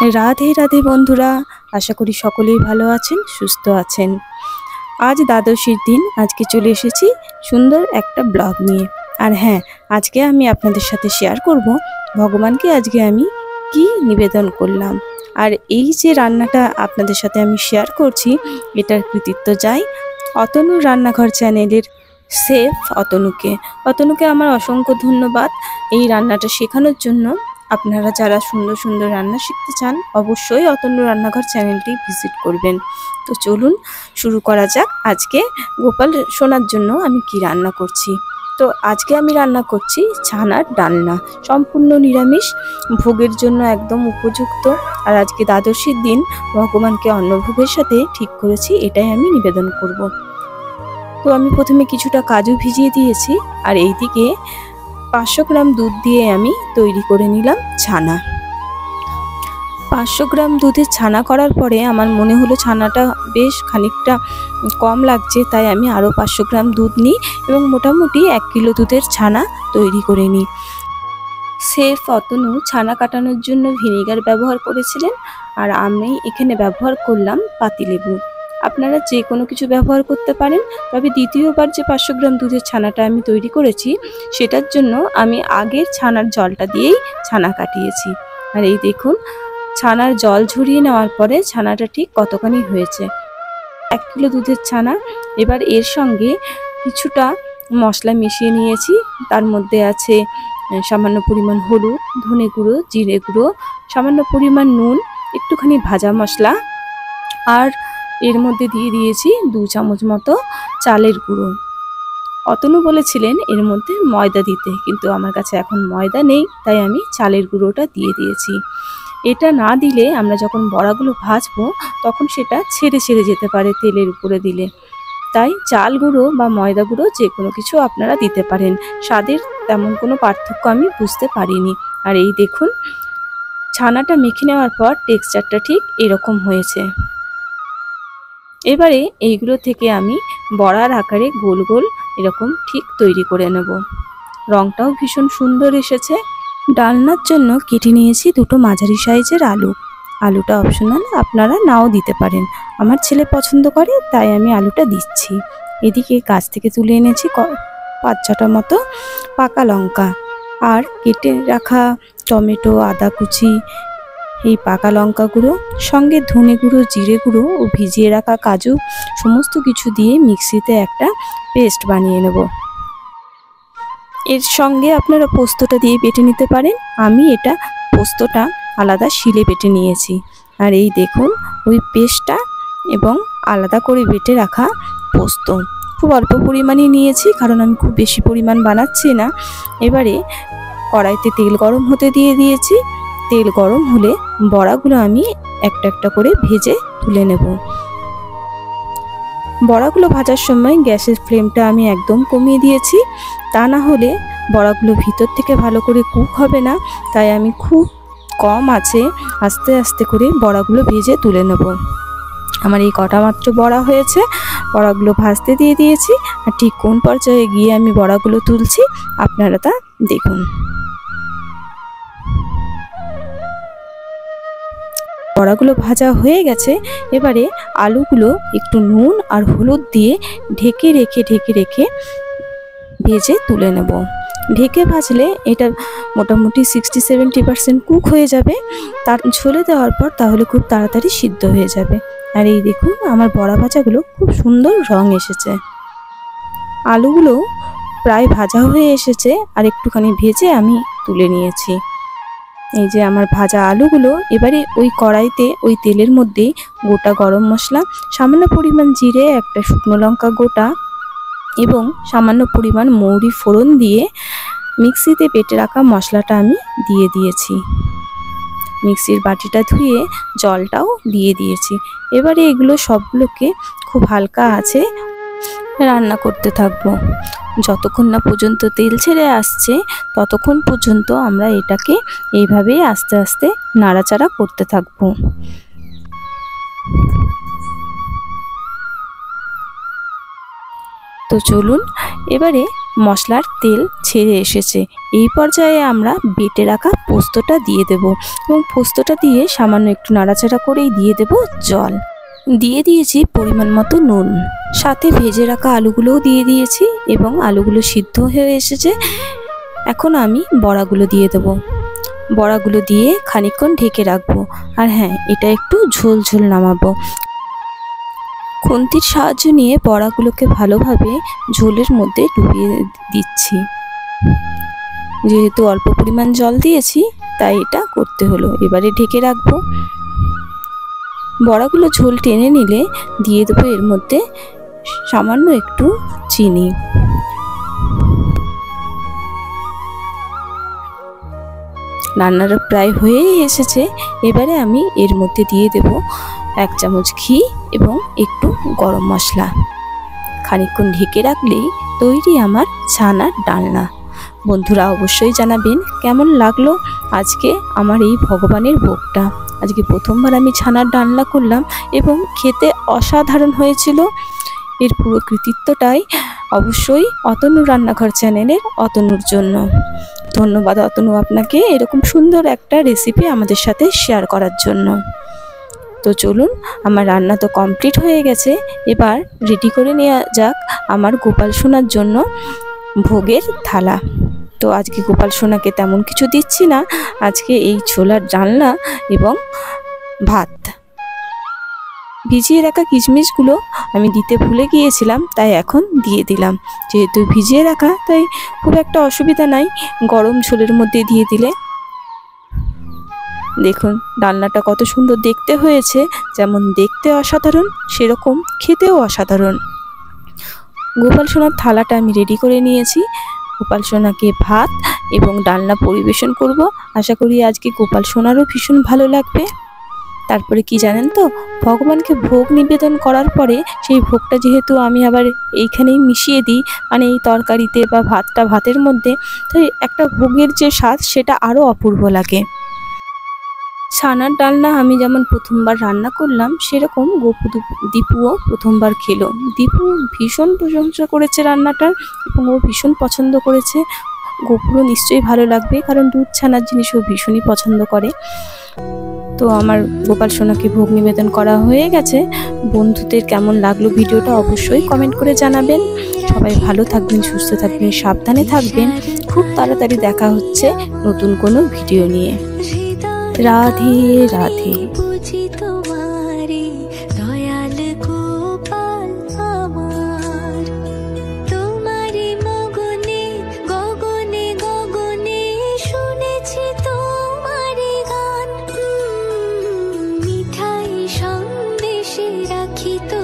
রাধে রাধে বন্ধুরা, আশা করি সকলেই ভালো আছেন, সুস্থ আছেন। আজ দ্বাদশীর দিন, আজকে চলে এসেছি সুন্দর একটা ব্লগ নিয়ে। আর হ্যাঁ, আজকে আমি আপনাদের সাথে শেয়ার করব ভগবানকে আজকে আমি কি নিবেদন করলাম। আর এই যে রান্নাটা আপনাদের সাথে আমি শেয়ার করছি, এটার কৃতিত্ব যায় অতনু রান্নাঘর চ্যানেলের শেফ অতনুকে আমার অসংখ্য ধন্যবাদ এই রান্নাটা শেখানোর জন্য। আপনারা যারা সুন্দর সুন্দর রান্না শিখতে চান, অবশ্যই অতনু রান্নাঘর চ্যানেলটি ভিজিট করবেন। তো চলুন শুরু করা যাক। আজকে গোপাল সোনার জন্য আমি কি রান্না করছি। তো আজকে আমি রান্না করছি ছানার ডালনা, সম্পূর্ণ নিরামিষ, ভোগের জন্য একদম উপযুক্ত। আর আজকে দ্বাদশীর দিন ভগবানকে অন্নভোগের সাথে ঠিক করেছি এটাই আমি নিবেদন করব। তো আমি প্রথমে কিছুটা কাজু ভিজিয়ে দিয়েছি, আর এইদিকে 500 গ্রাম দুধ দিয়ে আমি তৈরি করে নিলাম ছানা। 500 গ্রাম দুধের ছানা করার পরে আমার মনে হলো ছানাটা বেশ খানিকটা কম লাগছে, তাই আমি আরও 500 গ্রাম দুধ নিই এবং মোটামুটি 1 কিলো দুধের ছানা তৈরি করে নিই। শেফ অতনু ছানা কাটানোর জন্য ভিনেগার ব্যবহার করেছিলেন, আর আমি এখানে ব্যবহার করলাম পাতিলেবু। আপনারা যে কোনো কিছু ব্যবহার করতে পারেন, তবে দ্বিতীয়বার যে 500 গ্রাম দুধের ছানাটা আমি তৈরি করেছি সেটার জন্য আমি আগের ছানার জলটা দিয়েই ছানা কাটিয়েছি। আর এই দেখুন, ছানার জল ঝরিয়ে নেওয়ার পরে ছানাটা ঠিক কতখানি হয়েছে। 1 কিলো দুধের ছানা। এবার এর সঙ্গে কিছুটা মশলা মিশিয়ে নিয়েছি। তার মধ্যে আছে সামান্য পরিমাণ হলুদ, ধনে গুঁড়ো, জিরে গুঁড়ো, সামান্য পরিমাণ নুন, একটুখানি ভাজা মশলা, আর এর মধ্যে দিয়ে দিয়েছি 2 চামচ মতো চালের গুঁড়ো। অতনু বলেছিলেন এর মধ্যে ময়দা দিতে, কিন্তু আমার কাছে এখন ময়দা নেই, তাই আমি চালের গুঁড়োটা দিয়ে দিয়েছি। এটা না দিলে আমরা যখন বড়াগুলো ভাজবো তখন সেটা ছেড়ে ছেড়ে যেতে পারে তেলের উপরে দিলে, তাই চাল গুঁড়ো বা ময়দা গুঁড়ো যে কোনো কিছু আপনারা দিতে পারেন। স্বাদের তেমন কোনো পার্থক্য আমি বুঝতে পারিনি। আর এই দেখুন, ছানাটা মেখে নেওয়ার পর টেক্সচারটা ঠিক এরকম হয়েছে। এবারে এইগুলো থেকে আমি বড়ার আকারে গোল গোল এরকম ঠিক তৈরি করে নেব। রংটাও ভীষণ সুন্দর এসেছে। ডালনার জন্য কেটে নিয়েছি 2টো মাঝারি সাইজের আলু। আলুটা অপশনাল, আপনারা নাও দিতে পারেন। আমার ছেলে পছন্দ করে, তাই আমি আলুটা দিচ্ছি। এদিকে গাছ থেকে তুলে এনেছি 5-6টা মতো পাকা লঙ্কা, আর কেটে রাখা টমেটো, আদা কুচি, এই পাকা লঙ্কাগুলো সঙ্গে ধনে গুঁড়ো, জিরে গুঁড়ো ও ভিজিয়ে রাখা কাজু সমস্ত কিছু দিয়ে মিক্সিতে একটা পেস্ট বানিয়ে নেব। এর সঙ্গে আপনারা পোস্তটা দিয়ে বেটে নিতে পারেন। আমি এটা পোস্তটা আলাদা শিলে বেটে নিয়েছি। আর এই দেখুন, ওই পেস্টটা এবং আলাদা করে বেটে রাখা পোস্ত খুব অল্প পরিমাণে নিয়েছি, কারণ আমি খুব বেশি পরিমাণ বানাচ্ছি না। এবারে কড়াইতে তেল গরম হতে দিয়ে দিয়েছি। তেল গরম হলে বড়াগুলো আমি একটা একটা করে ভেজে তুলে নেব। বড়াগুলো ভাজার সময় গ্যাসের ফ্লেমটা আমি একদম কমিয়ে দিয়েছি, তা না হলে বড়াগুলো ভিতর থেকে ভালো করে কুক হবে না। তাই আমি খুব কম আছে আস্তে আস্তে করে বড়াগুলো ভেজে তুলে নেব। আমার এই কটা মাত্র বড়া হয়েছে, বড়াগুলো ভাজতে দিয়ে দিয়েছি। আর ঠিক কোন পর্যায়ে গিয়ে আমি বড়াগুলো তুলছি আপনারা তা দেখুন। বড়াগুলো ভাজা হয়ে গেছে। এবারে আলুগুলো একটু নুন আর হলুদ দিয়ে ঢেকে রেখে ভেজে তুলে নেব। ঢেকে ভাজলে এটা মোটামুটি 60-70% কুক হয়ে যাবে। তার ঝোলে দেওয়ার পর তাহলে খুব তাড়াতাড়ি সিদ্ধ হয়ে যাবে। আর এই দেখুন, আমার বড়া ভাজাগুলো খুব সুন্দর রং এসেছে। আলুগুলো প্রায় ভাজা হয়ে এসেছে, আর একটুখানি ভেজে আমি তুলে নিয়েছি। এই যে আমার ভাজা আলুগুলো, এবারে ওই কড়াইতে ওই তেলের মধ্যে গোটা গরম মশলা, সামান্য পরিমাণ জিরে, একটা শুকনো লঙ্কা গোটা এবং সামান্য পরিমাণ মৌরি ফোড়ন দিয়ে মিক্সিতে বেটে রাখা মশলাটা আমি দিয়ে দিয়েছি। মিক্সির বাটিটা ধুয়ে জলটাও দিয়ে দিয়েছি। এবারে এগুলো সবগুলোকে খুব হালকা আছে রান্না করতে থাকবো। যতক্ষণ না পর্যন্ত তেল ছেড়ে আসছে ততক্ষণ পর্যন্ত আমরা এটাকে এইভাবেই আস্তে আস্তে নাড়াচাড়া করতে থাকবো। তো চলুন, এবারে মশলার তেল ছেড়ে এসেছে। এই পর্যায়ে আমরা বেটে রাখা পোস্তটা দিয়ে দেব এবং পোস্তটা দিয়ে সামান্য একটু নাড়াচাড়া করেই দিয়ে দেব জল। দিয়ে দিয়েছি পরিমাণ মতো নুন, সাথে ভেজে রাখা আলুগুলোও দিয়ে দিয়েছি এবং আলুগুলো সিদ্ধ হয়ে এসেছে। এখন আমি বড়াগুলো দিয়ে দেব। বড়াগুলো দিয়ে খানিকক্ষণ ঢেকে রাখবো। আর হ্যাঁ, এটা একটু ঝোল ঝোল নামাবো। খুন্তির সাহায্য নিয়ে বড়াগুলোকে ভালোভাবে ঝোলের মধ্যে ডুবিয়ে দিচ্ছি। যেহেতু অল্প পরিমাণ জল দিয়েছি তাই এটা করতে হলো। এবারে ঢেকে রাখবো। বড়াগুলো ঝোল টেনে নিলে দিয়ে দেবো এর মধ্যে সামান্য একটু চিনি। রান্নাটা প্রায় হয়েই এসেছে। এবারে আমি এর মধ্যে দিয়ে দেব 1 চামচ ঘি এবং একটু গরম মশলা। খানিকক্ষণ ঢেকে রাখলেই তৈরি আমার ছানার ডালনা। বন্ধুরা অবশ্যই জানাবেন কেমন লাগলো আজকে আমার এই ভগবানের ভোগটা। আজকে প্রথমবার আমি ছানার ডালনা করলাম এবং খেতে অসাধারণ হয়েছিল। এর পুরো কৃতিত্বটাই অবশ্যই অতনু রান্নাঘর চ্যানেলের অতনুর জন্য। ধন্যবাদ অতনু আপনাকে এরকম সুন্দর একটা রেসিপি আমাদের সাথে শেয়ার করার জন্য। তো চলুন, আমার রান্না তো কমপ্লিট হয়ে গেছে। এবার রেডি করে নেওয়া যাক আমার গোপাল সোনার জন্য ভোগের থালা। তো আজকে গোপাল সোনাকে তেমন কিছু দিচ্ছি না, আজকে এই ছোলার ডালনা এবং ভাত। ভিজিয়ে রাখা কিশমিশগুলো আমি দিতে ভুলে গিয়েছিলাম, তাই এখন দিয়ে দিলাম। যেহেতু ভিজিয়ে রাখা তাই খুব একটা অসুবিধা নাই, গরম ঝোলের মধ্যে দিয়ে দিলে। দেখুন ডালনাটা কত সুন্দর দেখতে হয়েছে, যেমন দেখতে অসাধারণ সেরকম খেতেও অসাধারণ। গোপাল সোনার থালাটা আমি রেডি করে নিয়েছি। গোপাল সোনাকে ভাত এবং ডালনা পরিবেশন করব। আশা করি আজকে গোপাল সোনারও ভীষণ ভালো লাগবে। তারপরে কি জানেন তো, ভগবানকে ভোগ নিবেদন করার পরে সেই ভোগটা যেহেতু আমি আবার এইখানেই মিশিয়ে দিই, মানে এই তরকারিতে বা ভাতটা ভাতের মধ্যে, তাই একটা ভোগের যে স্বাদ সেটা আরও অপূর্ব লাগে। ছানার ডালনা আমি যেমন প্রথমবার রান্না করলাম, সেরকম দীপুও প্রথমবার খেলো। দীপু ভীষণ প্রশংসা করেছে রান্নাটার এবং ও ভীষণ পছন্দ করেছে। গোপুরও নিশ্চয়ই ভালো লাগবে, কারণ দুধ ছানার জিনিস ও ভীষণই পছন্দ করে। তো আমার গোপাল সোনাকে ভোগ নিবেদন করা হয়ে গেছে। বন্ধুদের কেমন লাগলো ভিডিওটা অবশ্যই কমেন্ট করে জানাবেন। সবাই ভালো থাকবেন, সুস্থ থাকবেন, সাবধানে থাকবেন। খুব তাড়াতাড়ি দেখা হচ্ছে নতুন কোনো ভিডিও নিয়ে। রাধে রাধে। মিঠাই সন্দেশে রাখি তো